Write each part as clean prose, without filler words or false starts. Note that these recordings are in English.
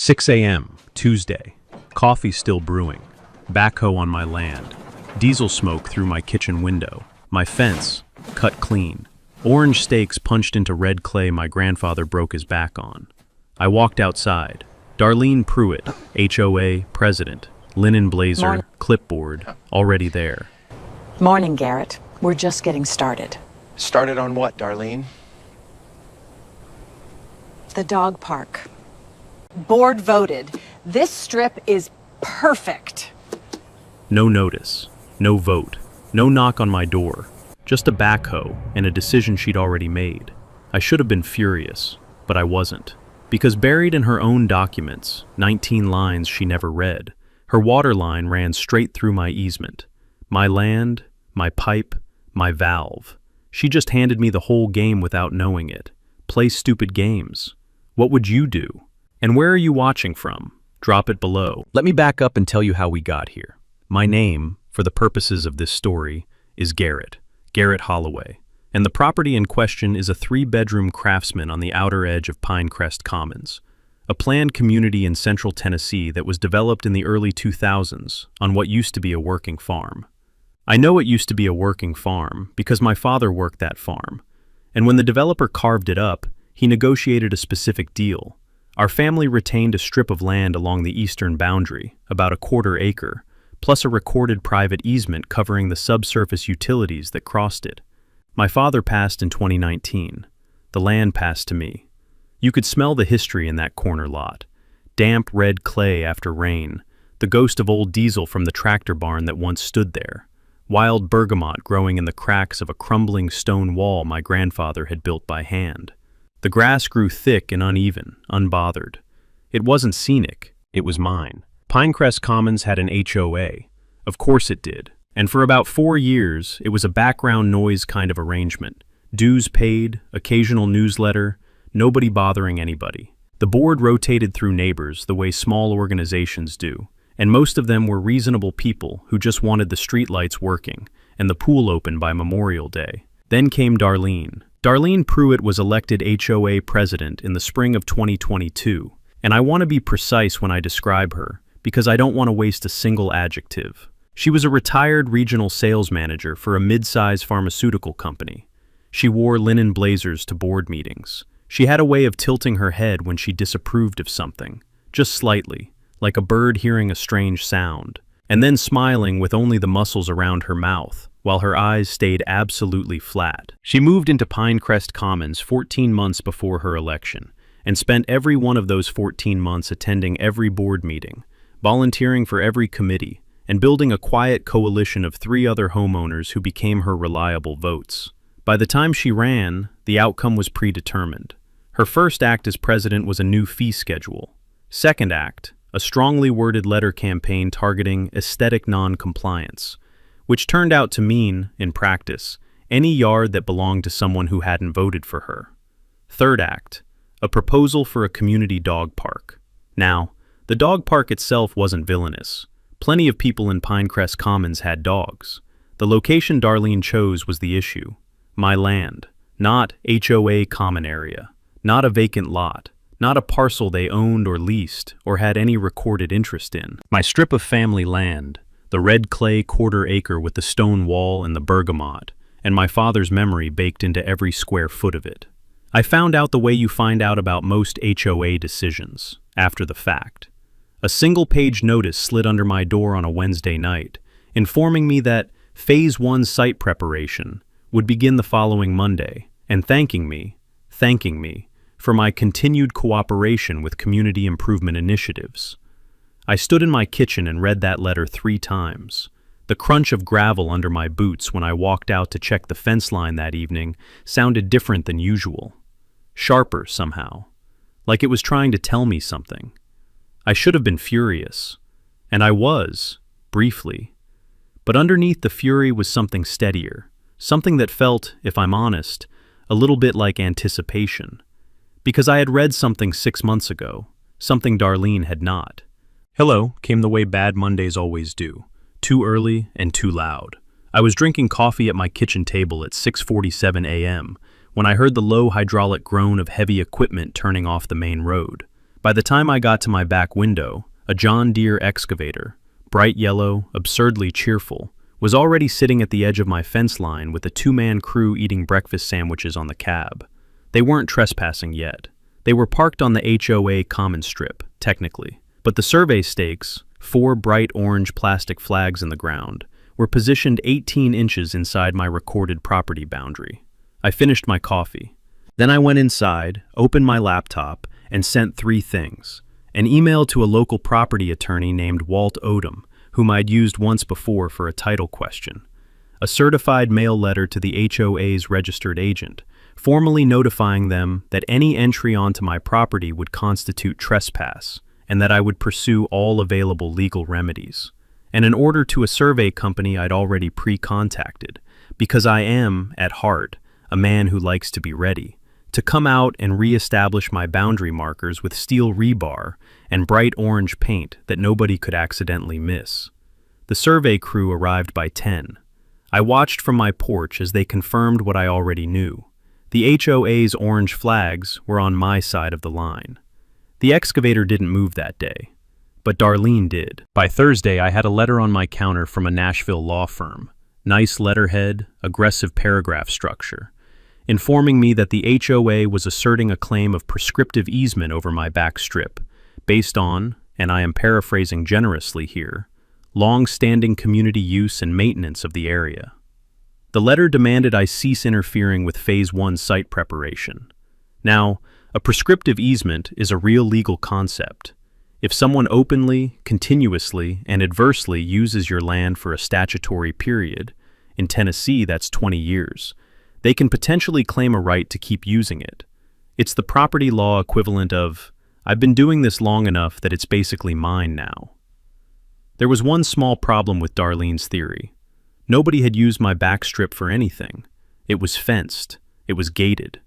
6 a.m., Tuesday. Coffee still brewing. Backhoe on my land. Diesel smoke through my kitchen window. My fence, cut clean. Orange stakes punched into red clay my grandfather broke his back on. I walked outside. Darlene Pruitt, HOA president, linen blazer, clipboard, already there. Morning, Garrett. We're just getting started. Started on what, Darlene? The dog park. Board voted. This strip is perfect. No notice, no vote, no knock on my door, just a backhoe and a decision she'd already made. I should have been furious, but I wasn't. Because buried in her own documents, 19 lines she never read, her water line ran straight through my easement. My land, my pipe, my valve. She just handed me the whole game without knowing it. Play stupid games. What would you do? And where are you watching from? Drop it below. Let me back up and tell you how we got here. My name, for the purposes of this story, is Garrett Holloway, and the property in question is a 3-bedroom craftsman on the outer edge of Pinecrest Commons, a planned community in central Tennessee that was developed in the early 2000s on what used to be a working farm. I know it used to be a working farm because my father worked that farm, and when the developer carved it up, he negotiated a specific deal. Our family retained a strip of land along the eastern boundary, about a 1/4 acre, plus a recorded private easement covering the subsurface utilities that crossed it. My father passed in 2019. The land passed to me. You could smell the history in that corner lot. Damp red clay after rain, the ghost of old diesel from the tractor barn that once stood there, wild bergamot growing in the cracks of a crumbling stone wall my grandfather had built by hand. The grass grew thick and uneven, unbothered. It wasn't scenic, it was mine. Pinecrest Commons had an HOA. Of course it did. And for about 4 years, it was a background noise kind of arrangement. Dues paid, occasional newsletter, nobody bothering anybody. The board rotated through neighbors the way small organizations do, and most of them were reasonable people who just wanted the streetlights working and the pool open by Memorial Day. Then came Darlene. Darlene Pruitt was elected HOA president in the spring of 2022, and I want to be precise when I describe her, because I don't want to waste a single adjective. She was a retired regional sales manager for a mid-size pharmaceutical company. She wore linen blazers to board meetings. She had a way of tilting her head when she disapproved of something, just slightly, like a bird hearing a strange sound, and then smiling with only the muscles around her mouth, while her eyes stayed absolutely flat. She moved into Pinecrest Commons 14 months before her election, and spent every one of those 14 months attending every board meeting, volunteering for every committee, and building a quiet coalition of 3 other homeowners who became her reliable votes. By the time she ran, the outcome was predetermined. Her first act as president was a new fee schedule. Second act, a strongly worded letter campaign targeting aesthetic non-compliance, which turned out to mean, in practice, any yard that belonged to someone who hadn't voted for her. Third act, a proposal for a community dog park. Now, the dog park itself wasn't villainous. Plenty of people in Pinecrest Commons had dogs. The location Darlene chose was the issue. My land, not HOA common area, not a vacant lot, not a parcel they owned or leased or had any recorded interest in. My strip of family land, the red clay 1/4 acre with the stone wall and the bergamot, and my father's memory baked into every square foot of it. I found out the way you find out about most HOA decisions, after the fact. A single-page notice slid under my door on a Wednesday night, informing me that Phase 1 site preparation would begin the following Monday, and thanking me for my continued cooperation with community improvement initiatives. I stood in my kitchen and read that letter 3 times. The crunch of gravel under my boots when I walked out to check the fence line that evening sounded different than usual. Sharper somehow, like it was trying to tell me something. I should have been furious, and I was, briefly. But underneath the fury was something steadier, something that felt, if I'm honest, a little bit like anticipation. Because I had read something 6 months ago, something Darlene had not. Hello came the way bad Mondays always do, too early and too loud. I was drinking coffee at my kitchen table at 6:47 a.m. when I heard the low hydraulic groan of heavy equipment turning off the main road. By the time I got to my back window, a John Deere excavator, bright yellow, absurdly cheerful, was already sitting at the edge of my fence line with a two-man crew eating breakfast sandwiches on the cab. They weren't trespassing yet. They were parked on the HOA common strip, technically. But the survey stakes, 4 bright orange plastic flags in the ground, were positioned 18 inches inside my recorded property boundary. I finished my coffee. Then I went inside, opened my laptop, and sent 3 things. An email to a local property attorney named Walt Odom, whom I'd used once before for a title question. A certified mail letter to the HOA's registered agent, formally notifying them that any entry onto my property would constitute trespass, and that I would pursue all available legal remedies. And an order to a survey company I'd already pre-contacted, because I am, at heart, a man who likes to be ready, to come out and re-establish my boundary markers with steel rebar and bright orange paint that nobody could accidentally miss. The survey crew arrived by 10. I watched from my porch as they confirmed what I already knew. The HOA's orange flags were on my side of the line. The excavator didn't move that day, but Darlene did. By Thursday, I had a letter on my counter from a Nashville law firm. Nice letterhead, aggressive paragraph structure, informing me that the HOA was asserting a claim of prescriptive easement over my back strip, based on, and I am paraphrasing generously here, long-standing community use and maintenance of the area. The letter demanded I cease interfering with Phase 1 site preparation. Now, a prescriptive easement is a real legal concept. If someone openly, continuously, and adversely uses your land for a statutory period, in Tennessee that's 20 years, they can potentially claim a right to keep using it. It's the property law equivalent of, I've been doing this long enough that it's basically mine now. There was one small problem with Darlene's theory. Nobody had used my back strip for anything. It was fenced. It was gated.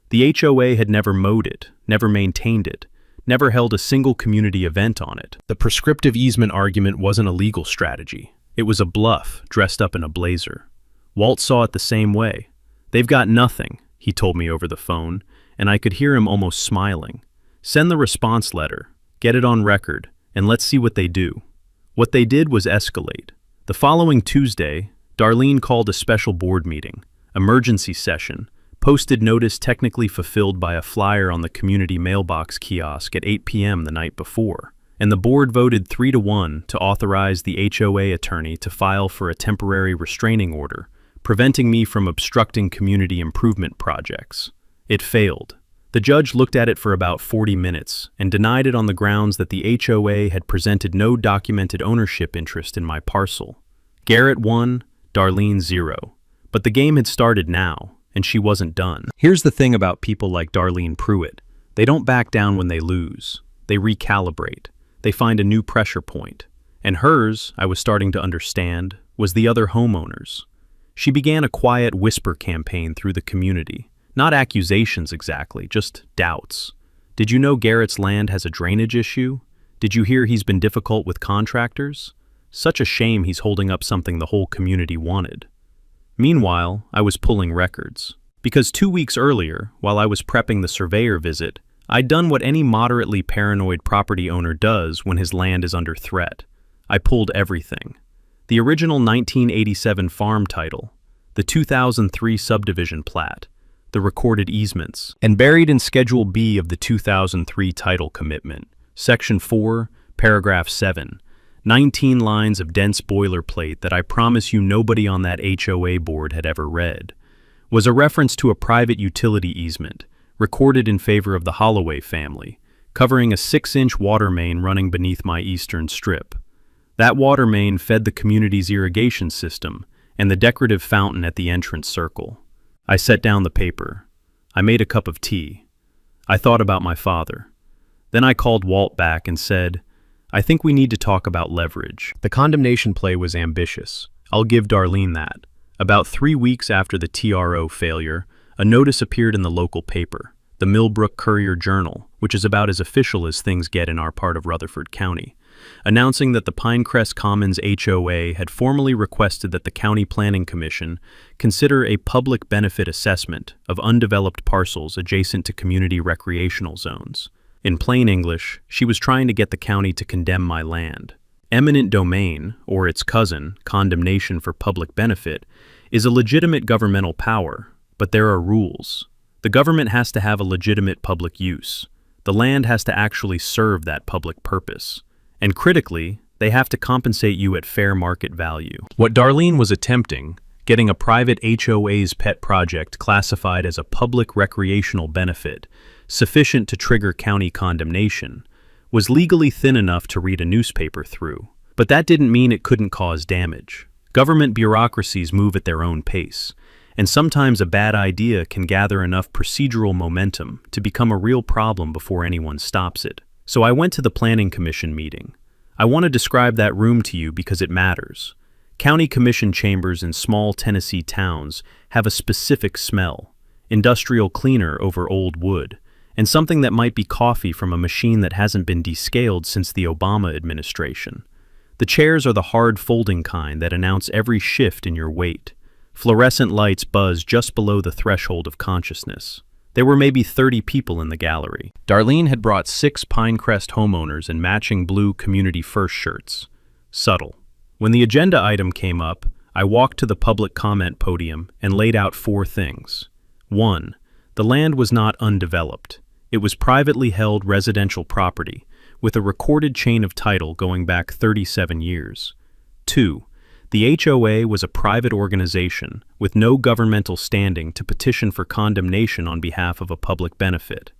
The HOA had never mowed it, never maintained it, never held a single community event on it. The prescriptive easement argument wasn't a legal strategy. It was a bluff dressed up in a blazer. Walt saw it the same way. They've got nothing, he told me over the phone, and I could hear him almost smiling. Send the response letter, get it on record, and let's see what they do. What they did was escalate. The following Tuesday, Darlene called a special board meeting, emergency session, posted notice technically fulfilled by a flyer on the community mailbox kiosk at 8 p.m. the night before, and the board voted 3-1 to authorize the HOA attorney to file for a temporary restraining order, preventing me from obstructing community improvement projects. It failed. The judge looked at it for about 40 minutes and denied it on the grounds that the HOA had presented no documented ownership interest in my parcel. Garrett won, Darlene 0. But the game had started now, and she wasn't done. Here's the thing about people like Darlene Pruitt. They don't back down when they lose. They recalibrate. They find a new pressure point. And hers, I was starting to understand, was the other homeowners. She began a quiet whisper campaign through the community. Not accusations exactly, just doubts. Did you know Garrett's land has a drainage issue? Did you hear he's been difficult with contractors? Such a shame he's holding up something the whole community wanted. Meanwhile, I was pulling records. Because 2 weeks earlier, while I was prepping the surveyor visit, I'd done what any moderately paranoid property owner does when his land is under threat. I pulled everything. The original 1987 farm title, the 2003 subdivision plat, the recorded easements, and buried in Schedule B of the 2003 title commitment, Section 4, Paragraph 7, 19 lines of dense boilerplate that I promise you nobody on that HOA board had ever read, was a reference to a private utility easement, recorded in favor of the Holloway family, covering a 6-inch water main running beneath my eastern strip. That water main fed the community's irrigation system and the decorative fountain at the entrance circle. I set down the paper. I made a cup of tea. I thought about my father. Then I called Walt back and said, I think we need to talk about leverage. The condemnation play was ambitious. I'll give Darlene that. About 3 weeks after the TRO failure, a notice appeared in the local paper, the Millbrook Courier-Journal, which is about as official as things get in our part of Rutherford County, announcing that the Pinecrest Commons HOA had formally requested that the County Planning Commission consider a public benefit assessment of undeveloped parcels adjacent to community recreational zones. In plain English, she was trying to get the county to condemn my land. Eminent domain, or its cousin, condemnation for public benefit, is a legitimate governmental power, but there are rules. The government has to have a legitimate public use. The land has to actually serve that public purpose. And critically, they have to compensate you at fair market value. What Darlene was attempting, getting a private HOA's pet project classified as a public recreational benefit, sufficient to trigger county condemnation, was legally thin enough to read a newspaper through. But that didn't mean it couldn't cause damage. Government bureaucracies move at their own pace, and sometimes a bad idea can gather enough procedural momentum to become a real problem before anyone stops it. So I went to the Planning Commission meeting. I want to describe that room to you because it matters. County commission chambers in small Tennessee towns have a specific smell, industrial cleaner over old wood, and something that might be coffee from a machine that hasn't been descaled since the Obama administration. The chairs are the hard folding kind that announce every shift in your wait. Fluorescent lights buzz just below the threshold of consciousness. There were maybe 30 people in the gallery. Darlene had brought 6 Pinecrest homeowners in matching blue Community First shirts. Subtle. When the agenda item came up, I walked to the public comment podium and laid out 4 things. 1. The land was not undeveloped. It was privately held residential property, with a recorded chain of title going back 37 years. 2. The HOA was a private organization with no governmental standing to petition for condemnation on behalf of a public benefit.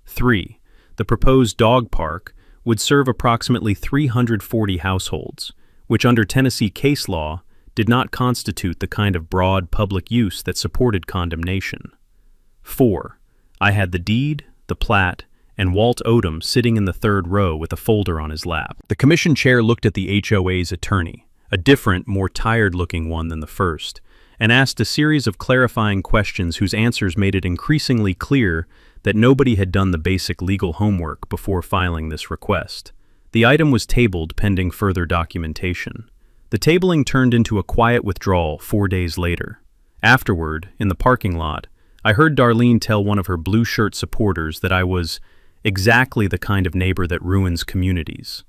3. The proposed dog park would serve approximately 340 households, which under Tennessee case law did not constitute the kind of broad public use that supported condemnation. 4. I had the deed, the plat, and Walt Odom sitting in the 3rd row with a folder on his lap. The commission chair looked at the HOA's attorney, a different, more tired-looking one than the first, and asked a series of clarifying questions whose answers made it increasingly clear that nobody had done the basic legal homework before filing this request. The item was tabled pending further documentation. The tabling turned into a quiet withdrawal 4 days later. Afterward, in the parking lot, I heard Darlene tell one of her blue shirt supporters that I was exactly the kind of neighbor that ruins communities.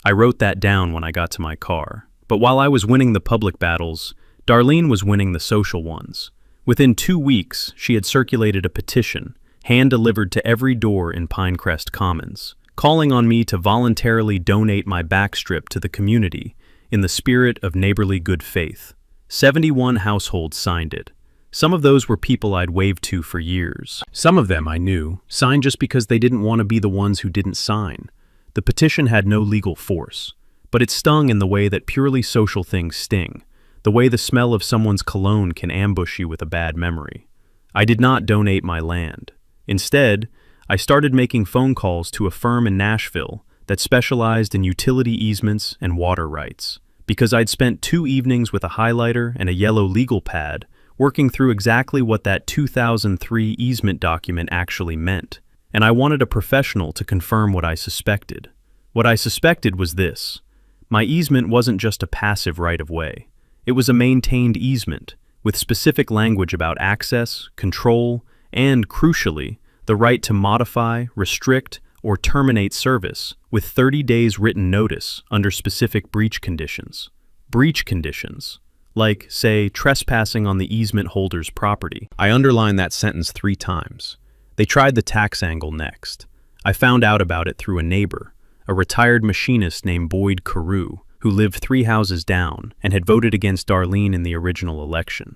I wrote that down when I got to my car. But while I was winning the public battles, Darlene was winning the social ones. Within 2 weeks, she had circulated a petition, hand-delivered to every door in Pinecrest Commons, calling on me to voluntarily donate my backstrip to the community in the spirit of neighborly good faith. 71 households signed it. Some of those were people I'd waved to for years. Some of them, I knew, signed just because they didn't want to be the ones who didn't sign. The petition had no legal force, but it stung in the way that purely social things sting, the way the smell of someone's cologne can ambush you with a bad memory. I did not donate my land. Instead, I started making phone calls to a firm in Nashville that specialized in utility easements and water rights, because I'd spent 2 evenings with a highlighter and a yellow legal pad working through exactly what that 2003 easement document actually meant, and I wanted a professional to confirm what I suspected. What I suspected was this. My easement wasn't just a passive right-of-way. It was a maintained easement, with specific language about access, control, and, crucially, the right to modify, restrict, or terminate service with 30 days written notice under specific breach conditions. Breach conditions. Like, say, trespassing on the easement holder's property. I underlined that sentence 3 times. They tried the tax angle next. I found out about it through a neighbor, a retired machinist named Boyd Carew, who lived 3 houses down and had voted against Darlene in the original election.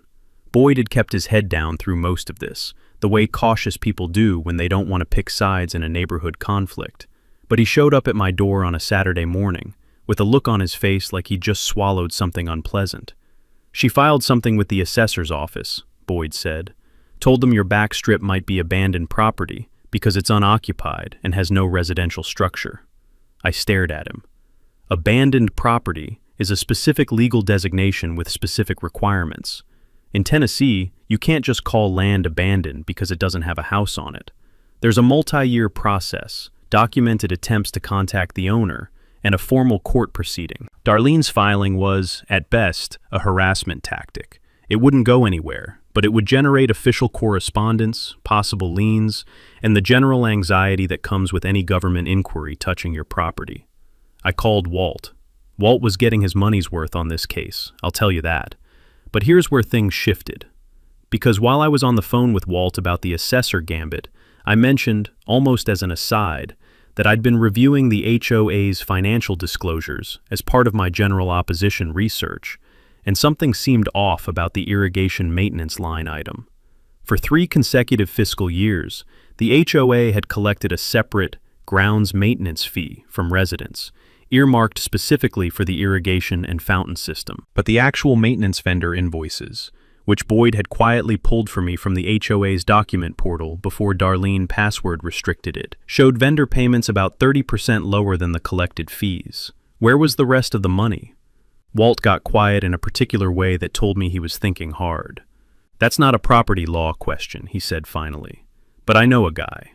Boyd had kept his head down through most of this, the way cautious people do when they don't want to pick sides in a neighborhood conflict. But he showed up at my door on a Saturday morning, with a look on his face like he'd just swallowed something unpleasant. "She filed something with the assessor's office," Boyd said. "Told them your back strip might be abandoned property because it's unoccupied and has no residential structure." I stared at him. Abandoned property is a specific legal designation with specific requirements. In Tennessee, you can't just call land abandoned because it doesn't have a house on it. There's a multi-year process, documented attempts to contact the owner, and a formal court proceeding. Darlene's filing was, at best, a harassment tactic. It wouldn't go anywhere. but it would generate official correspondence, possible liens, and the general anxiety that comes with any government inquiry touching your property. I called Walt. Walt was getting his money's worth on this case, I'll tell you that. But here's where things shifted. Because while I was on the phone with Walt about the assessor gambit, I mentioned, almost as an aside, that I'd been reviewing the HOA's financial disclosures as part of my general opposition research, and something seemed off about the irrigation maintenance line item. For 3 consecutive fiscal years, the HOA had collected a separate grounds maintenance fee from residents, earmarked specifically for the irrigation and fountain system. But the actual maintenance vendor invoices, which Boyd had quietly pulled for me from the HOA's document portal before Darlene password restricted it, showed vendor payments about 30% lower than the collected fees. Where was the rest of the money? Walt got quiet in a particular way that told me he was thinking hard. That's not a property law question, he said finally. But I know a guy.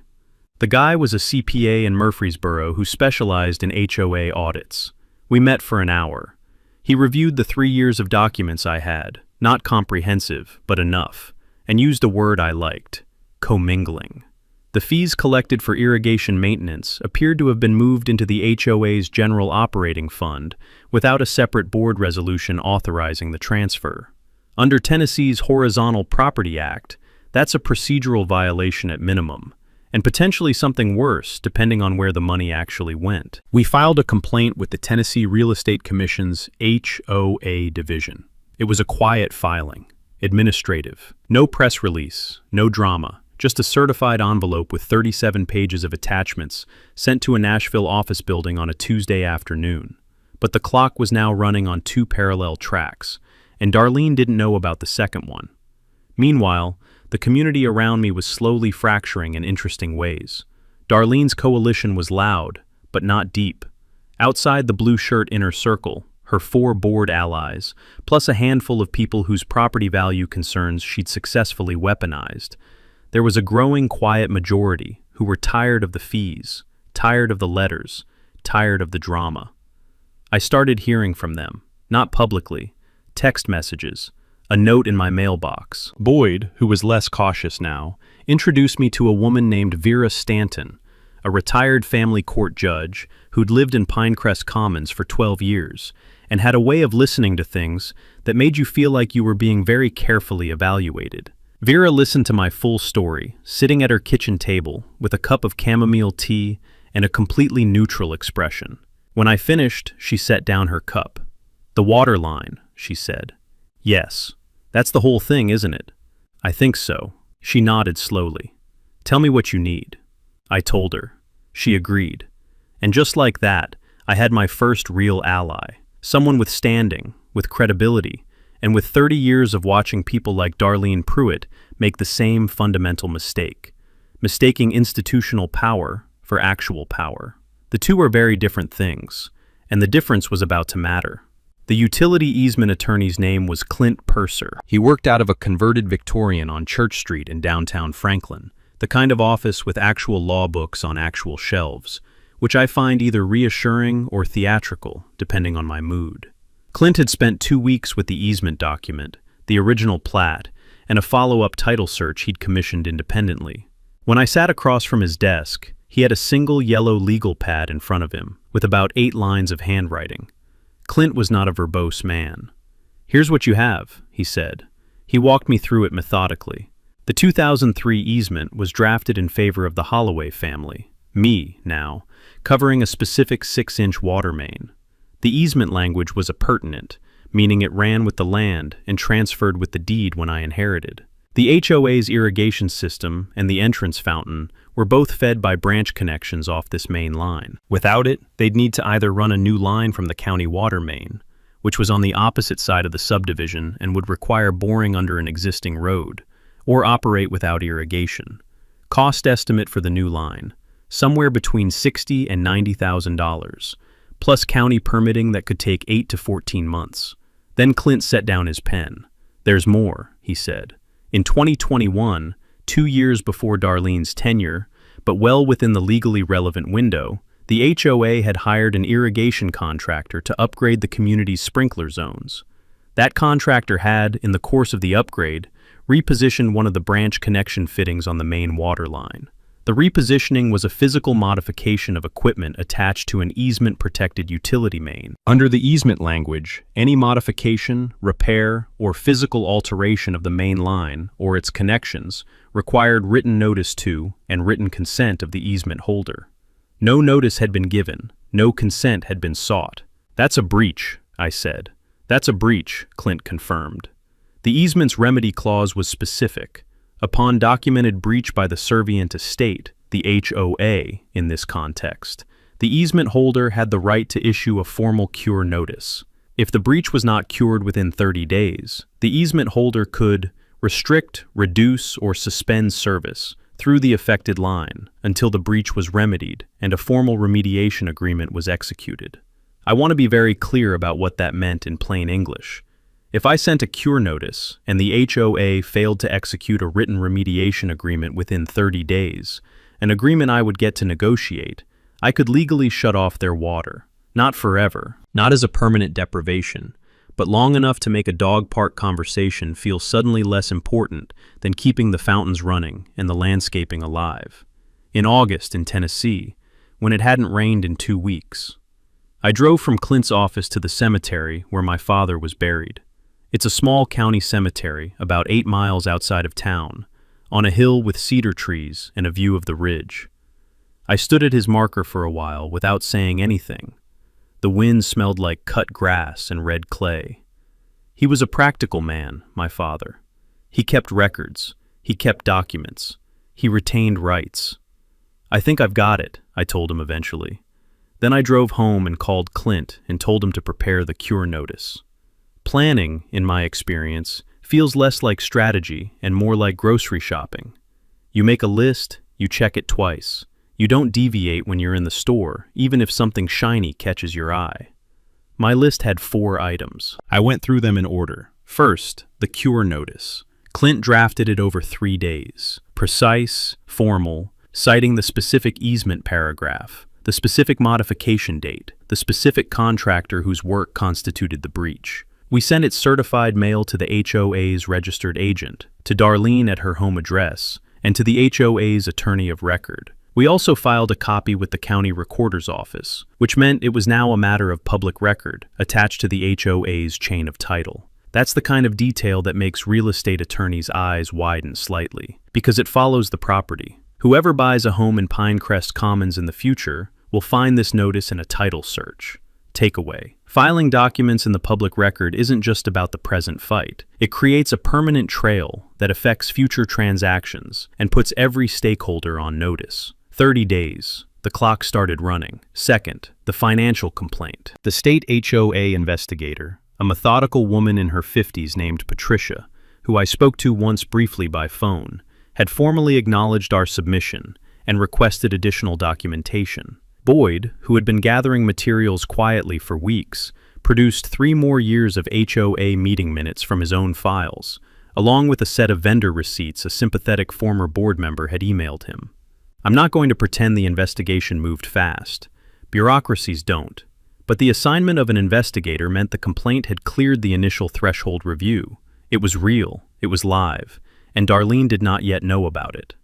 The guy was a CPA in Murfreesboro who specialized in HOA audits. We met for an hour. He reviewed the 3 years of documents I had, not comprehensive, but enough, and used a word I liked: commingling. The fees collected for irrigation maintenance appeared to have been moved into the HOA's general operating fund without a separate board resolution authorizing the transfer. Under Tennessee's Horizontal Property Act, that's a procedural violation at minimum, and potentially something worse depending on where the money actually went. We filed a complaint with the Tennessee Real Estate Commission's HOA division. It was a quiet filing, administrative, no press release, no drama, just a certified envelope with 37 pages of attachments sent to a Nashville office building on a Tuesday afternoon. But the clock was now running on 2 parallel tracks, and Darlene didn't know about the second one. Meanwhile, the community around me was slowly fracturing in interesting ways. Darlene's coalition was loud, but not deep. Outside the blue shirt inner circle, her 4 board allies, plus a handful of people whose property value concerns she'd successfully weaponized, there was a growing quiet majority who were tired of the fees, tired of the letters, tired of the drama. I started hearing from them, not publicly, text messages, a note in my mailbox. Boyd, who was less cautious now, introduced me to a woman named Vera Stanton, a retired family court judge who'd lived in Pinecrest Commons for 12 years and had a way of listening to things that made you feel like you were being very carefully evaluated. Vera listened to my full story, sitting at her kitchen table with a cup of chamomile tea and a completely neutral expression. When I finished, she set down her cup. "The water line," she said. "Yes. That's the whole thing, isn't it?" "I think so." She nodded slowly. "Tell me what you need." I told her. She agreed. And just like that, I had my first real ally, someone with standing, with credibility, and with 30 years of watching people like Darlene Pruitt make the same fundamental mistake, mistaking institutional power for actual power. The two are very different things, and the difference was about to matter. The utility easement attorney's name was Clint Purser. He worked out of a converted Victorian on Church Street in downtown Franklin, the kind of office with actual law books on actual shelves, which I find either reassuring or theatrical, depending on my mood. Clint had spent 2 weeks with the easement document, the original plat, and a follow-up title search he'd commissioned independently. When I sat across from his desk, he had a single yellow legal pad in front of him, with about 8 lines of handwriting. Clint was not a verbose man. "Here's what you have," he said. He walked me through it methodically. The 2003 easement was drafted in favor of the Holloway family, me now, covering a specific 6-inch water main. The easement language was appurtenant, meaning it ran with the land and transferred with the deed when I inherited. The HOA's irrigation system and the entrance fountain were both fed by branch connections off this main line. Without it, they'd need to either run a new line from the county water main, which was on the opposite side of the subdivision and would require boring under an existing road, or operate without irrigation. Cost estimate for the new line, somewhere between $60,000 and $90,000, plus county permitting that could take 8 to 14 months. Then Clint set down his pen. "There's more," he said. In 2021, 2 years before Darlene's tenure, but well within the legally relevant window, the HOA had hired an irrigation contractor to upgrade the community's sprinkler zones. That contractor had, in the course of the upgrade, repositioned one of the branch connection fittings on the main water line. The repositioning was a physical modification of equipment attached to an easement-protected utility main. Under the easement language, any modification, repair, or physical alteration of the main line or its connections required written notice to and written consent of the easement holder. No notice had been given, no consent had been sought. "That's a breach," I said. "That's a breach," Clint confirmed. The easement's remedy clause was specific. Upon documented breach by the servient estate, the HOA in this context, the easement holder had the right to issue a formal cure notice. If the breach was not cured within 30 days, the easement holder could restrict, reduce, or suspend service through the affected line until the breach was remedied and a formal remediation agreement was executed. I want to be very clear about what that meant in plain English. If I sent a cure notice and the HOA failed to execute a written remediation agreement within 30 days, an agreement I would get to negotiate, I could legally shut off their water. Not forever, not as a permanent deprivation, but long enough to make a dog park conversation feel suddenly less important than keeping the fountains running and the landscaping alive. In August in Tennessee, when it hadn't rained in 2 weeks, I drove from Clint's office to the cemetery where my father was buried. It's a small county cemetery about 8 miles outside of town, on a hill with cedar trees and a view of the ridge. I stood at his marker for a while without saying anything. The wind smelled like cut grass and red clay. He was a practical man, my father. He kept records. He kept documents. He retained rights. "I think I've got it," I told him eventually. Then I drove home and called Clint and told him to prepare the cure notice. Planning, in my experience, feels less like strategy and more like grocery shopping. You make a list, you check it twice. You don't deviate when you're in the store, even if something shiny catches your eye. My list had 4 items. I went through them in order. First, the cure notice. Clint drafted it over 3 days. Precise, formal, citing the specific easement paragraph, the specific modification date, the specific contractor whose work constituted the breach. We sent it certified mail to the HOA's registered agent, to Darlene at her home address, and to the HOA's attorney of record. We also filed a copy with the county recorder's office, which meant it was now a matter of public record, attached to the HOA's chain of title. That's the kind of detail that makes real estate attorneys' eyes widen slightly, because it follows the property. Whoever buys a home in Pinecrest Commons in the future will find this notice in a title search. Takeaway: filing documents in the public record isn't just about the present fight. It creates a permanent trail that affects future transactions and puts every stakeholder on notice. 30 days. The clock started running. Second, the financial complaint. The state HOA investigator, a methodical woman in her 50s named Patricia, who I spoke to once briefly by phone, had formally acknowledged our submission and requested additional documentation. Boyd, who had been gathering materials quietly for weeks, produced 3 more years of HOA meeting minutes from his own files, along with a set of vendor receipts a sympathetic former board member had emailed him. I'm not going to pretend the investigation moved fast. Bureaucracies don't. But the assignment of an investigator meant the complaint had cleared the initial threshold review. It was real, it was live, and Darlene did not yet know about it.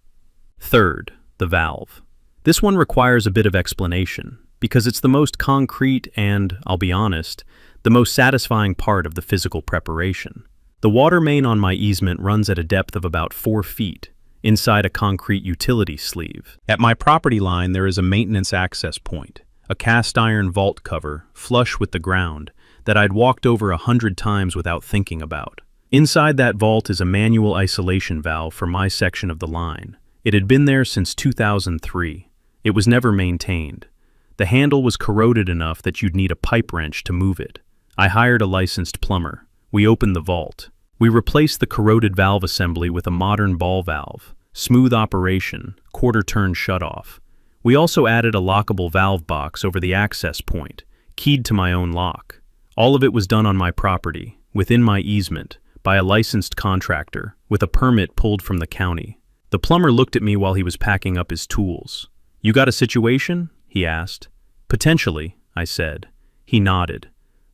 Third, the valve. This one requires a bit of explanation, because it's the most concrete and, I'll be honest, the most satisfying part of the physical preparation. The water main on my easement runs at a depth of about 4 feet, inside a concrete utility sleeve. At my property line there is a maintenance access point, a cast iron vault cover, flush with the ground, that I'd walked over 100 times without thinking about. Inside that vault is a manual isolation valve for my section of the line. It had been there since 2003. It was never maintained. The handle was corroded enough that you'd need a pipe wrench to move it. I hired a licensed plumber. We opened the vault. We replaced the corroded valve assembly with a modern ball valve, smooth operation, quarter-turn shutoff. We also added a lockable valve box over the access point, keyed to my own lock. All of it was done on my property, within my easement, by a licensed contractor, with a permit pulled from the county. The plumber looked at me while he was packing up his tools. "You got a situation?" he asked. "Potentially," I said. He nodded.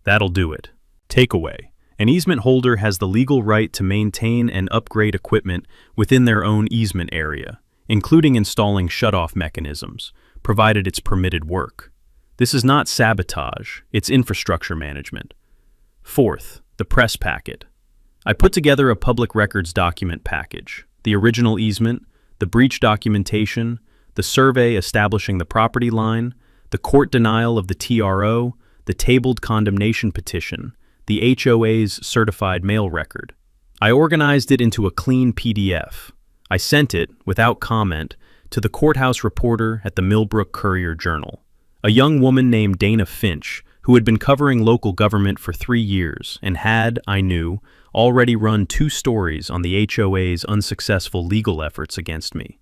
"That'll do it." Takeaway: An easement holder has the legal right to maintain and upgrade equipment within their own easement area, including installing shutoff mechanisms, provided it's permitted work. This is not sabotage, it's infrastructure management. Fourth, the press packet. I put together a public records document package, the original easement, the breach documentation, the survey establishing the property line, the court denial of the TRO, the tabled condemnation petition, the HOA's certified mail record. I organized it into a clean PDF. I sent it, without comment, to the courthouse reporter at the Millbrook Courier-Journal, a young woman named Dana Finch, who had been covering local government for 3 years and had, I knew, already run 2 stories on the HOA's unsuccessful legal efforts against me.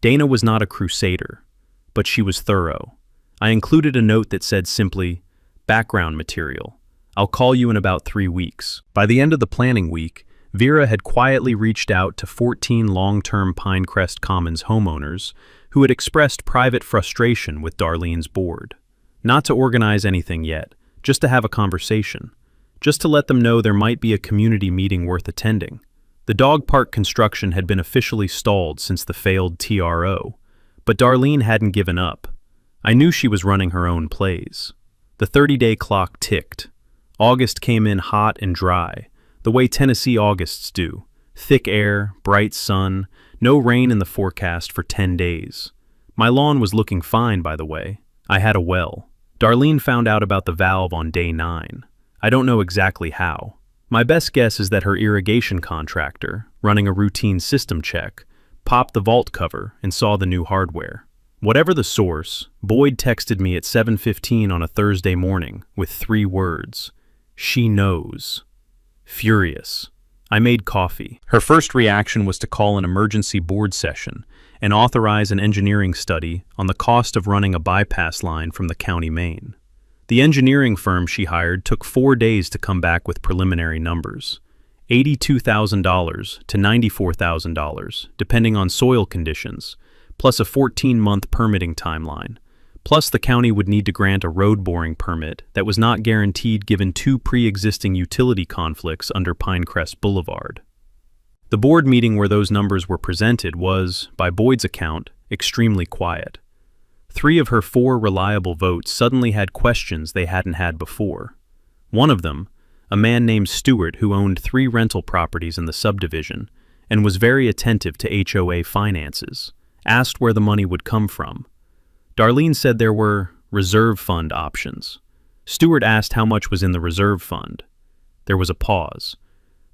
Dana was not a crusader, but she was thorough. I included a note that said simply, "Background material. I'll call you in about 3 weeks." By the end of the planning week, Vera had quietly reached out to 14 long-term Pinecrest Commons homeowners who had expressed private frustration with Darlene's board. Not to organize anything yet, just to have a conversation. Just to let them know there might be a community meeting worth attending. The dog park construction had been officially stalled since the failed TRO, but Darlene hadn't given up. I knew she was running her own plays. The 30-day clock ticked. August came in hot and dry, the way Tennessee Augusts do. Thick air, bright sun, no rain in the forecast for 10 days. My lawn was looking fine, by the way. I had a well. Darlene found out about the valve on day 9. I don't know exactly how. My best guess is that her irrigation contractor, running a routine system check, popped the vault cover and saw the new hardware. Whatever the source, Boyd texted me at 7:15 on a Thursday morning with 3 words. She knows. Furious. I made coffee. Her first reaction was to call an emergency board session and authorize an engineering study on the cost of running a bypass line from the county main. The engineering firm she hired took 4 days to come back with preliminary numbers. $82,000 to $94,000, depending on soil conditions, plus a 14-month permitting timeline. Plus, the county would need to grant a road boring permit that was not guaranteed given 2 pre-existing utility conflicts under Pinecrest Boulevard. The board meeting where those numbers were presented was, by Boyd's account, extremely quiet. 3 of her 4 reliable votes suddenly had questions they hadn't had before. One of them, a man named Stewart who owned 3 rental properties in the subdivision and was very attentive to HOA finances, asked where the money would come from. Darlene said there were reserve fund options. Stewart asked how much was in the reserve fund. There was a pause.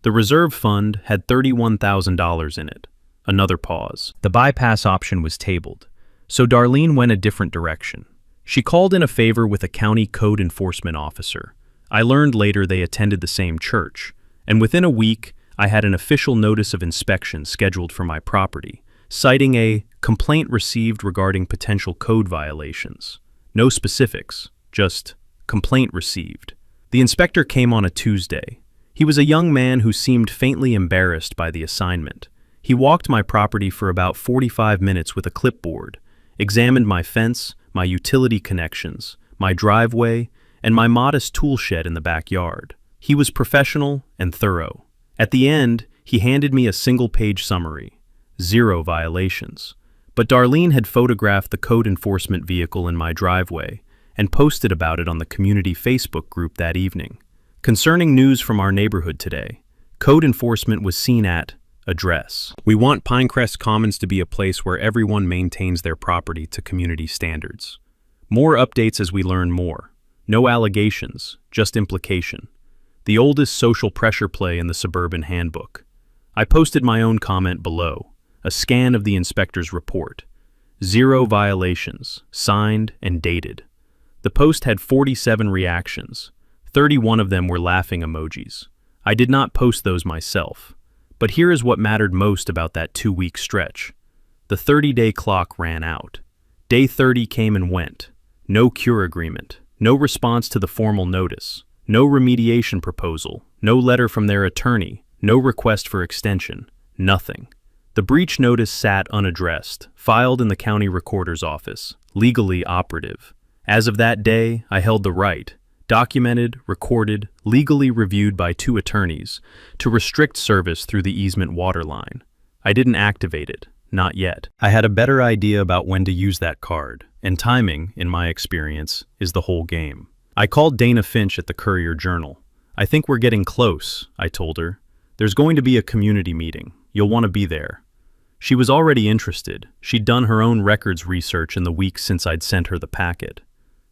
The reserve fund had $31,000 in it. Another pause. The bypass option was tabled, so Darlene went a different direction. She called in a favor with a county code enforcement officer. I learned later they attended the same church, and within a week, I had an official notice of inspection scheduled for my property, citing a complaint received regarding potential code violations. No specifics, just complaint received. The inspector came on a Tuesday. He was a young man who seemed faintly embarrassed by the assignment. He walked my property for about 45 minutes with a clipboard, examined my fence, my utility connections, my driveway, and my modest tool shed in the backyard. He was professional and thorough. At the end, he handed me a single-page summary. 0 violations. But Darlene had photographed the code enforcement vehicle in my driveway and posted about it on the community Facebook group that evening. Concerning news from our neighborhood today, code enforcement was seen at address. We want Pinecrest Commons to be a place where everyone maintains their property to community standards. More updates as we learn more. No allegations, just implication. The oldest social pressure play in the suburban handbook. I posted my own comment below, a scan of the inspector's report. 0 violations, signed and dated. The post had 47 reactions. 31 of them were laughing emojis. I did not post those myself. But here is what mattered most about that 2-week stretch. The 30-day clock ran out. Day 30 came and went. No cure agreement. No response to the formal notice. No remediation proposal. No letter from their attorney. No request for extension. Nothing. The breach notice sat unaddressed, filed in the county recorder's office, legally operative. As of that day, I held the right, documented, recorded, legally reviewed by 2 attorneys, to restrict service through the easement water line. I didn't activate it, not yet. I had a better idea about when to use that card, and timing, in my experience, is the whole game. I called Dana Finch at the Courier-Journal. "I think we're getting close," I told her. "There's going to be a community meeting. You'll want to be there." She was already interested. She'd done her own records research in the weeks since I'd sent her the packet.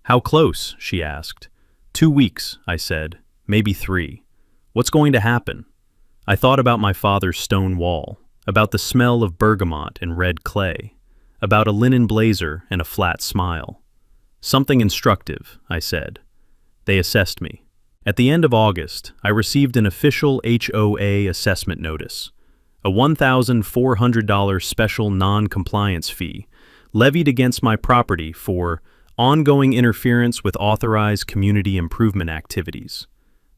"How close?" she asked. 2 weeks, I said. "Maybe 3. What's going to happen?" I thought about my father's stone wall, about the smell of bergamot and red clay, about a linen blazer and a flat smile. "Something instructive," I said. They assessed me. At the end of August, I received an official HOA assessment notice, a $1,400 special non-compliance fee levied against my property for ongoing interference with authorized community improvement activities.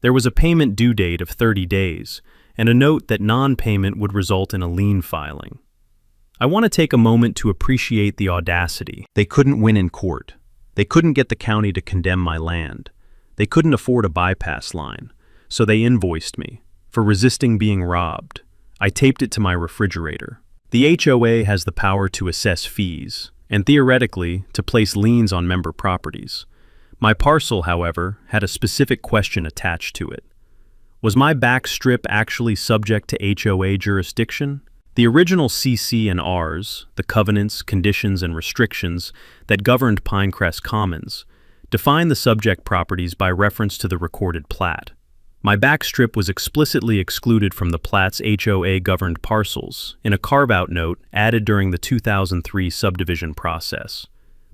There was a payment due date of 30 days, and a note that non-payment would result in a lien filing. I want to take a moment to appreciate the audacity. They couldn't win in court. They couldn't get the county to condemn my land. They couldn't afford a bypass line, so they invoiced me for resisting being robbed. I taped it to my refrigerator. The HOA has the power to assess fees, and theoretically, to place liens on member properties. My parcel, however, had a specific question attached to it. Was my back strip actually subject to HOA jurisdiction? The original CC and Rs, the covenants, conditions, and restrictions that governed Pinecrest Commons, defined the subject properties by reference to the recorded plat. My back strip was explicitly excluded from the plat's HOA-governed parcels in a carve-out note added during the 2003 subdivision process.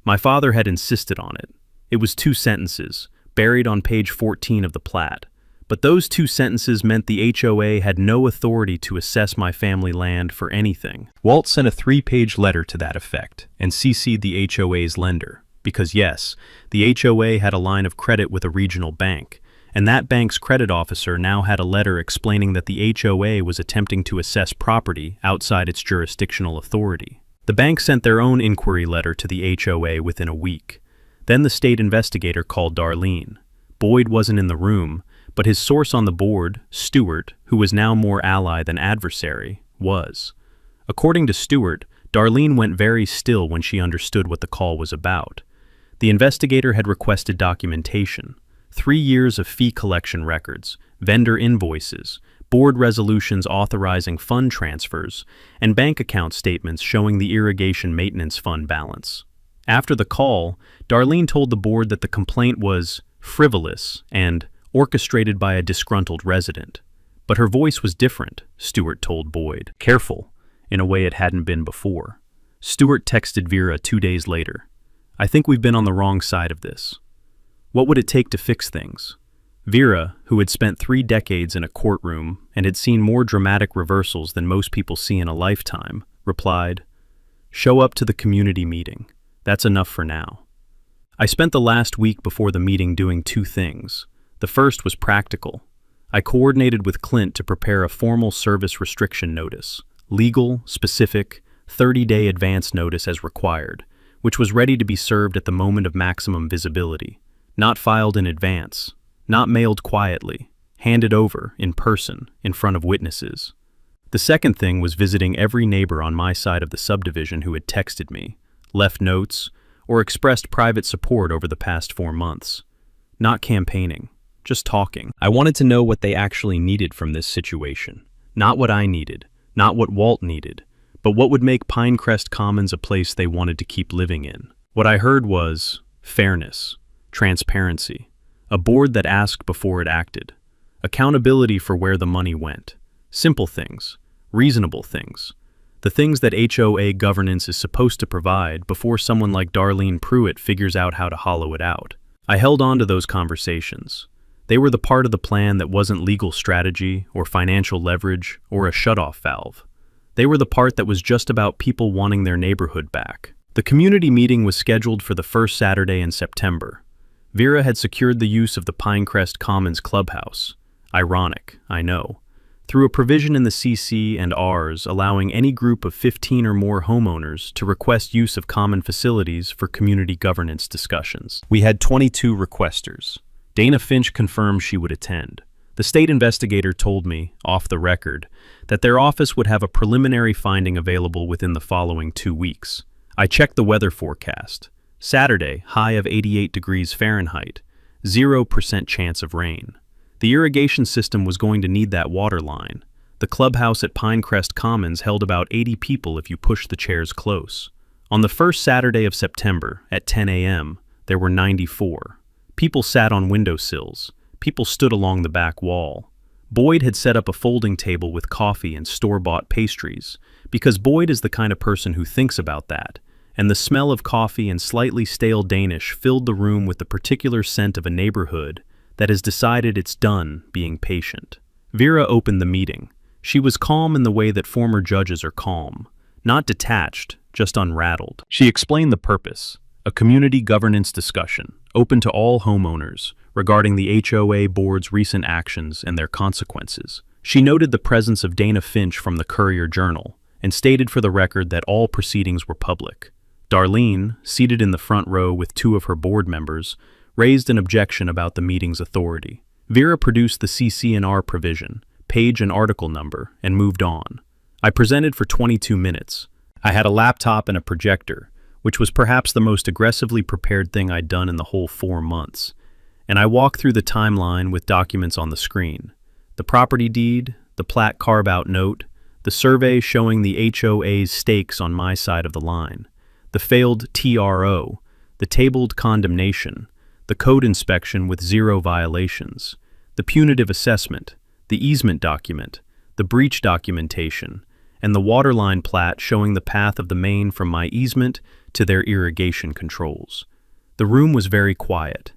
My father had insisted on it. It was 2 sentences, buried on page 14 of the plat. But those 2 sentences meant the HOA had no authority to assess my family land for anything. Walt sent a 3-page letter to that effect and CC'd the HOA's lender, because yes, the HOA had a line of credit with a regional bank, and that bank's credit officer now had a letter explaining that the HOA was attempting to assess property outside its jurisdictional authority. The bank sent their own inquiry letter to the HOA within a week. Then the state investigator called Darlene. Boyd wasn't in the room, but his source on the board, Stewart, who was now more ally than adversary, was. According to Stewart, Darlene went very still when she understood what the call was about. The investigator had requested documentation, 3 years of fee collection records, vendor invoices, board resolutions authorizing fund transfers, and bank account statements showing the irrigation maintenance fund balance. After the call, Darlene told the board that the complaint was frivolous and orchestrated by a disgruntled resident. But her voice was different, Stewart told Boyd. Careful, in a way it hadn't been before. Stewart texted Vera 2 days later. "I think we've been on the wrong side of this. What would it take to fix things?" Vera, who had spent 3 decades in a courtroom and had seen more dramatic reversals than most people see in a lifetime, replied, "Show up to the community meeting. That's enough for now." I spent the last week before the meeting doing 2 things. The first was practical. I coordinated with Clint to prepare a formal service restriction notice, legal, specific, 30-day advance notice as required, which was ready to be served at the moment of maximum visibility, not filed in advance, not mailed quietly, handed over in person in front of witnesses. The second thing was visiting every neighbor on my side of the subdivision who had texted me, left notes, or expressed private support over the past 4 months. Not campaigning, just talking. I wanted to know what they actually needed from this situation. Not what I needed, not what Walt needed, but what would make Pinecrest Commons a place they wanted to keep living in. What I heard was fairness, transparency, a board that asked before it acted, accountability for where the money went, simple things, reasonable things, the things that HOA governance is supposed to provide before someone like Darlene Pruitt figures out how to hollow it out. I held on to those conversations. They were the part of the plan that wasn't legal strategy or financial leverage or a shutoff valve. They were the part that was just about people wanting their neighborhood back. The community meeting was scheduled for the first Saturday in September. Vera had secured the use of the Pinecrest Commons clubhouse. Ironic, I know. Through a provision in the CC and Rs allowing any group of 15 or more homeowners to request use of common facilities for community governance discussions. We had 22 requesters, Dana Finch confirmed she would attend. The state investigator told me, off the record, that their office would have a preliminary finding available within the following 2 weeks. I checked the weather forecast. Saturday, high of 88 degrees Fahrenheit, 0% chance of rain. The irrigation system was going to need that water line. The clubhouse at Pinecrest Commons held about 80 people if you pushed the chairs close. On the first Saturday of September, at 10 a.m., there were 94. People sat on windowsills. People stood along the back wall. Boyd had set up a folding table with coffee and store-bought pastries, because Boyd is the kind of person who thinks about that, and the smell of coffee and slightly stale Danish filled the room with the particular scent of a neighborhood that has decided it's done being patient. Vera opened the meeting. She was calm in the way that former judges are calm, not detached, just unrattled. She explained the purpose, a community governance discussion, open to all homeowners, regarding the HOA board's recent actions and their consequences. She noted the presence of Dana Finch from the Courier-Journal and stated for the record that all proceedings were public. Darlene, seated in the front row with 2 of her board members, raised an objection about the meeting's authority. Vera produced the CC&R provision, page and article number, and moved on. I presented for 22 minutes. I had a laptop and a projector, which was perhaps the most aggressively prepared thing I'd done in the whole 4 months. And I walked through the timeline with documents on the screen. The property deed, the plat carve-out note, the survey showing the HOA's stakes on my side of the line, the failed TRO, the tabled condemnation, the code inspection with 0 violations, the punitive assessment, the easement document, the breach documentation, and the waterline plat showing the path of the main from my easement to their irrigation controls. The room was very quiet.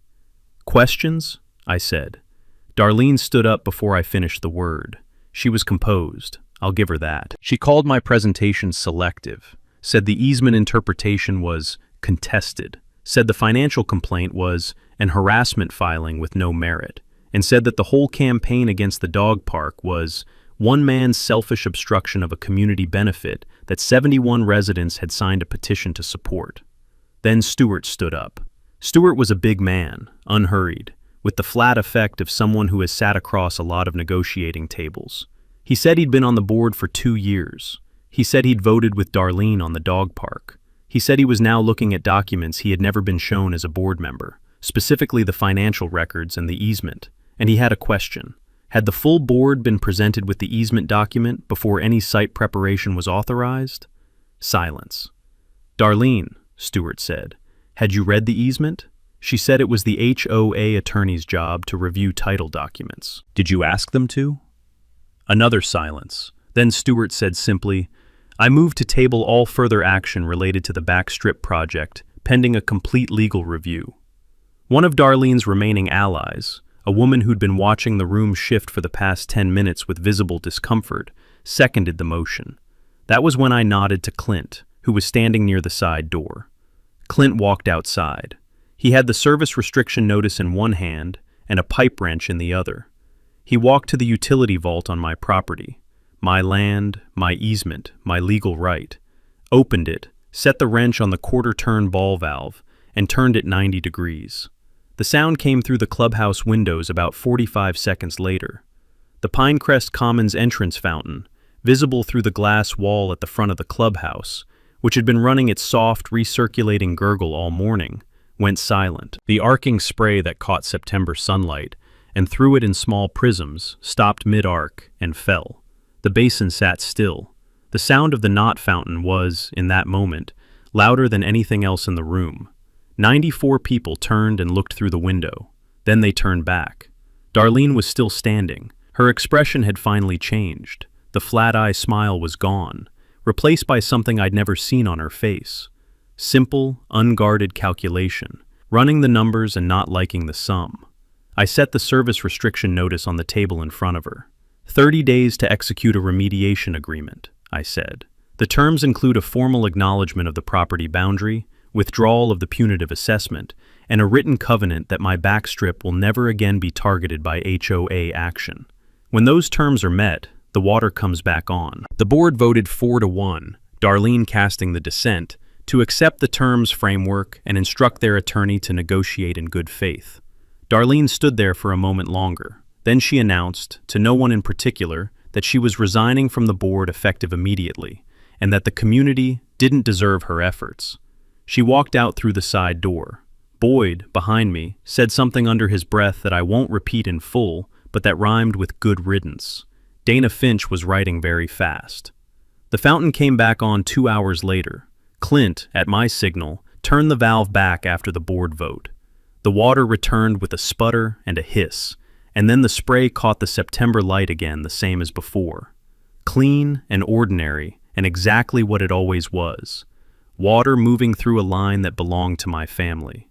"Questions?" I said. Darlene stood up before I finished the word. She was composed. I'll give her that. She called my presentation selective, said the easement interpretation was contested, said the financial complaint was an harassment filing with no merit, and said that the whole campaign against the dog park was one man's selfish obstruction of a community benefit that 71 residents had signed a petition to support. Then Stewart stood up. Stewart was a big man, unhurried, with the flat effect of someone who has sat across a lot of negotiating tables. He said he'd been on the board for 2 years. He said he'd voted with Darlene on the dog park. He said he was now looking at documents he had never been shown as a board member, specifically the financial records and the easement, and he had a question. Had the full board been presented with the easement document before any site preparation was authorized? Silence. "Darlene," Stewart said, "had you read the easement?" She said it was the HOA attorney's job to review title documents. "Did you ask them to?" Another silence. Then Stewart said simply, "I move to table all further action related to the backstrip project, pending a complete legal review." One of Darlene's remaining allies, a woman who'd been watching the room shift for the past 10 minutes with visible discomfort, seconded the motion. That was when I nodded to Clint, who was standing near the side door. Clint walked outside. He had the service restriction notice in one hand and a pipe wrench in the other. He walked to the utility vault on my property, my land, my easement, my legal right, opened it, set the wrench on the quarter-turn ball valve, and turned it 90 degrees. The sound came through the clubhouse windows about 45 seconds later. The Pinecrest Commons entrance fountain, visible through the glass wall at the front of the clubhouse, which had been running its soft, recirculating gurgle all morning, went silent. The arcing spray that caught September sunlight and threw it in small prisms stopped mid-arc and fell. The basin sat still. The sound of the knot fountain was, in that moment, louder than anything else in the room. 94 people turned and looked through the window. Then they turned back. Darlene was still standing. Her expression had finally changed. The flat-eye smile was gone, replaced by something I'd never seen on her face. Simple, unguarded calculation, running the numbers and not liking the sum. I set the service restriction notice on the table in front of her. 30 days to execute a remediation agreement, I said. The terms include a formal acknowledgement of the property boundary, withdrawal of the punitive assessment, and a written covenant that my backstrip will never again be targeted by HOA action. When those terms are met, the water comes back on. The board voted 4-1, Darlene casting the dissent, to accept the terms framework and instruct their attorney to negotiate in good faith. Darlene stood there for a moment longer. Then she announced, to no one in particular, that she was resigning from the board effective immediately, and that the community didn't deserve her efforts. She walked out through the side door. Boyd, behind me, said something under his breath that I won't repeat in full, but that rhymed with good riddance. Dana Finch was writing very fast. The fountain came back on 2 hours later. Clint, at my signal, turned the valve back after the board vote. The water returned with a sputter and a hiss, and then the spray caught the September light again the same as before. Clean and ordinary, and exactly what it always was. Water moving through a line that belonged to my family.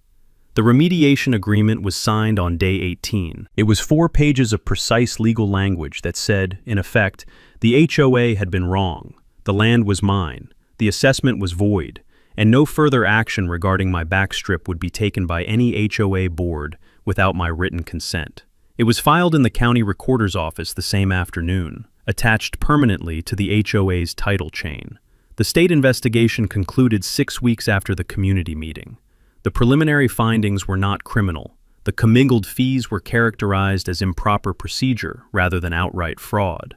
The remediation agreement was signed on day 18. It was 4 pages of precise legal language that said, in effect, the HOA had been wrong, the land was mine, the assessment was void, and no further action regarding my backstrip would be taken by any HOA board without my written consent. It was filed in the county recorder's office the same afternoon, attached permanently to the HOA's title chain. The state investigation concluded 6 weeks after the community meeting. The preliminary findings were not criminal. The commingled fees were characterized as improper procedure rather than outright fraud.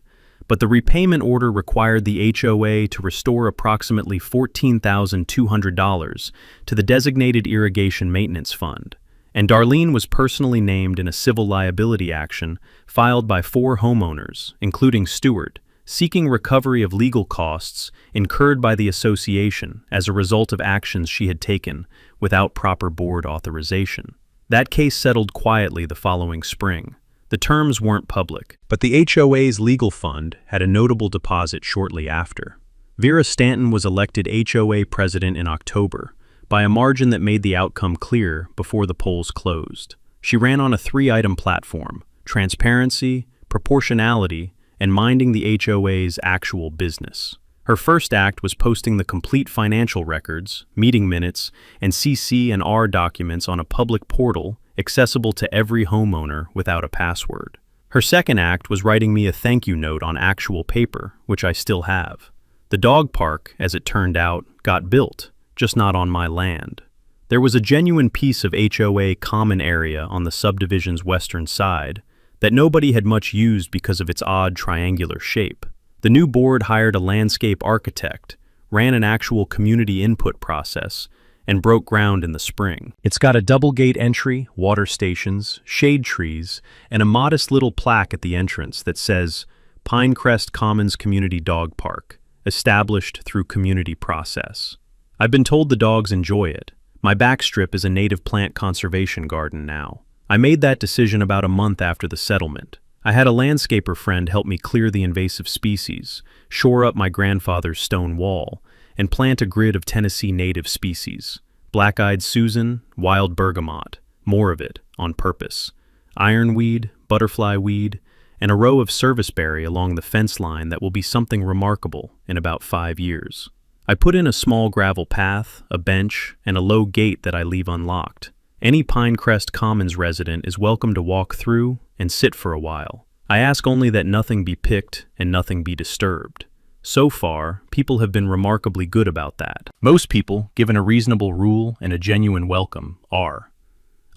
But the repayment order required the HOA to restore approximately $14,200 to the designated irrigation maintenance fund, and Darlene was personally named in a civil liability action filed by 4 homeowners, including Stewart, seeking recovery of legal costs incurred by the association as a result of actions she had taken without proper board authorization. That case settled quietly the following spring. The terms weren't public, but the HOA's legal fund had a notable deposit shortly after. Vera Stanton was elected HOA president in October, by a margin that made the outcome clear before the polls closed. She ran on a 3-item platform: transparency, proportionality, and minding the HOA's actual business. Her first act was posting the complete financial records, meeting minutes, and CC&R documents on a public portal accessible to every homeowner without a password. Her second act was writing me a thank you note on actual paper, which I still have. The dog park, as it turned out, got built, just not on my land. There was a genuine piece of HOA common area on the subdivision's western side that nobody had much used because of its odd triangular shape. The new board hired a landscape architect, ran an actual community input process, and broke ground in the spring. It's got a double gate entry, water stations, shade trees, and a modest little plaque at the entrance that says, Pinecrest Commons Community Dog Park, established through community process. I've been told the dogs enjoy it. My backstrip is a native plant conservation garden now. I made that decision about a month after the settlement. I had a landscaper friend help me clear the invasive species, shore up my grandfather's stone wall, and plant a grid of Tennessee native species: black-eyed Susan, wild bergamot, more of it, on purpose, ironweed, butterfly weed, and a row of serviceberry along the fence line that will be something remarkable in about 5 years. I put in a small gravel path, a bench, and a low gate that I leave unlocked. Any Pinecrest Commons resident is welcome to walk through and sit for a while. I ask only that nothing be picked and nothing be disturbed. So far, people have been remarkably good about that. Most people, given a reasonable rule and a genuine welcome, are.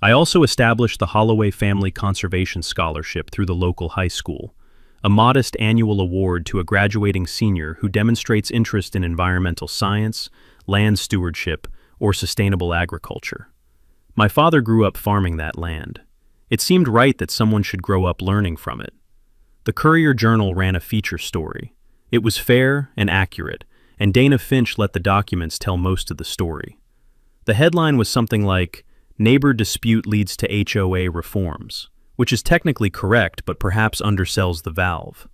I also established the Holloway Family Conservation Scholarship through the local high school, a modest annual award to a graduating senior who demonstrates interest in environmental science, land stewardship, or sustainable agriculture. My father grew up farming that land. It seemed right that someone should grow up learning from it. The Courier-Journal ran a feature story. It was fair and accurate, and Dana Finch let the documents tell most of the story. The headline was something like, Neighbor Dispute Leads to HOA Reforms, which is technically correct but perhaps undersells the valve.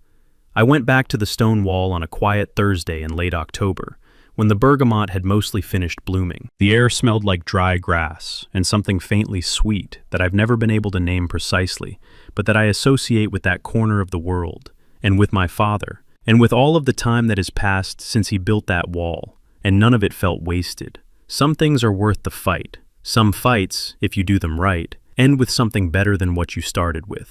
I went back to the stone wall on a quiet Thursday in late October, when the bergamot had mostly finished blooming. The air smelled like dry grass and something faintly sweet that I've never been able to name precisely, but that I associate with that corner of the world, and with my father, and with all of the time that has passed since he built that wall, and none of it felt wasted. Some things are worth the fight. Some fights, if you do them right, end with something better than what you started with.